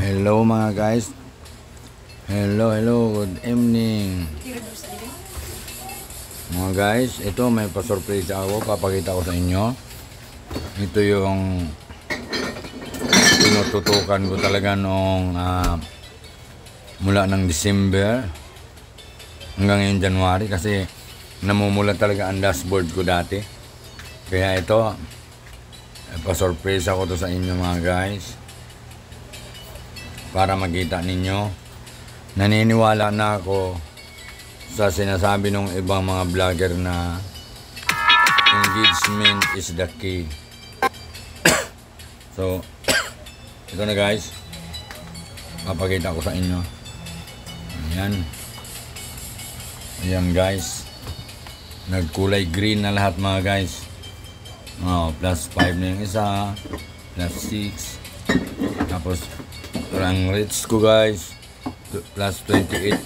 Hello mga guys. Hello, good evening. Mga guys, ito may pa-surprise ako, papakita ko sa inyo. Ito yung tinututukan ko talaga noong mula ng December hanggang ngayon January, kasi namumula talaga ang dashboard ko dati. Kaya ito, pa-surprise ako to sa inyo mga guys, para makita ninyo. Naniniwala na ako sa sinasabi ng ibang mga vlogger na engagement is the key. So, ito na guys, papakita ko sa inyo. Ayan. Ayan guys, nagkulay green na lahat mga guys. Plus 5 na yung isa, plus 6. Tapos ang rates ko guys, plus 28%,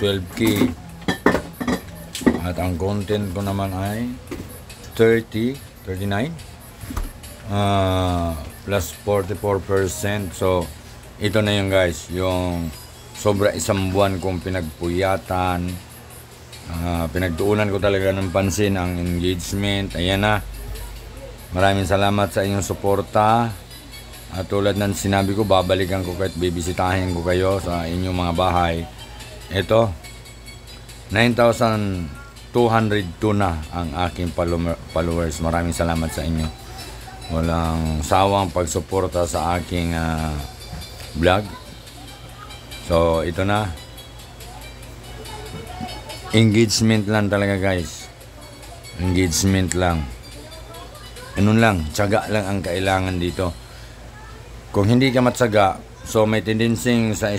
12K. At ang content ko naman ay 39, plus 44%. So ito na yung guys, yung sobra isang buwan kong pinagpuyatan, pinagtuunan ko talaga ng pansin ang engagement. Ayan na, maraming salamat sa inyong suporta. At tulad ng sinabi ko, babalikan ko kahit bibisitahin ko kayo sa inyong mga bahay. Ito, 9,202 na ang aking followers. Maraming salamat sa inyo. Walang sawang pagsuporta sa aking vlog. So, ito na. Engagement lang talaga guys. Engagement lang. Ganun lang, tiyaga lang ang kailangan dito. Kung hindi ka matyaga, so may tendency sa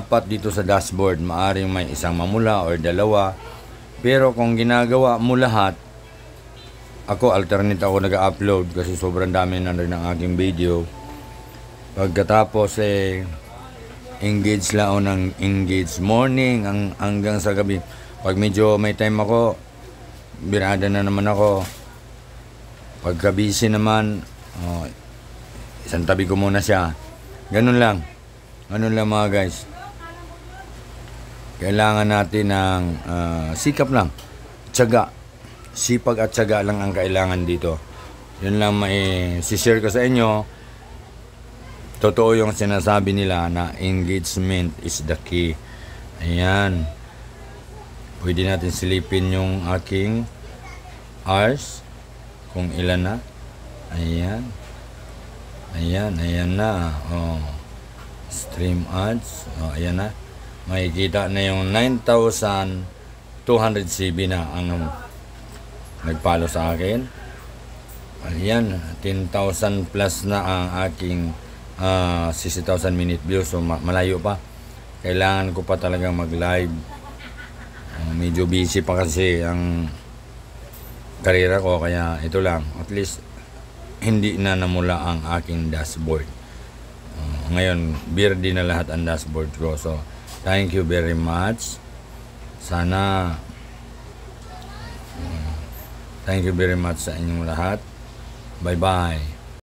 apat dito sa dashboard, maaring may isang mamula or dalawa. Pero kung ginagawa mo lahat, ako alternate ako nag-upload kasi sobrang dami na rin ng aking video. Pagkatapos engage lang ako ng engage morning hanggang sa gabi. Pag medyo may time ako, birada na naman ako. Pagka busy naman, isang tabi ko muna siya. Ganun lang. Ganun lang mga guys. Kailangan natin ng sikap lang. Tiyaga. Sipag at tiyaga lang ang kailangan dito. Yun lang share ko sa inyo. Totoo yung sinasabi nila na engagement is the key. Ayan. Pwede natin silipin yung aking hours. Kung ilan na. Ayan. Ayan na. Stream ads. Ayan na. Makikita na yung 9,200 CB na ang nagpalo sa akin. Ayan, 10,000 plus na ang aking 60,000 minute views. So malayo pa. Kailangan ko pa talagang mag-live. Medyo busy pa kasi ang karera ko, kaya ito lang. At least hindi na namula ang aking dashboard. Ngayon, birthday na lahat ang dashboard ko. So, thank you very much. Sana thank you very much sa inyong lahat. Bye-bye.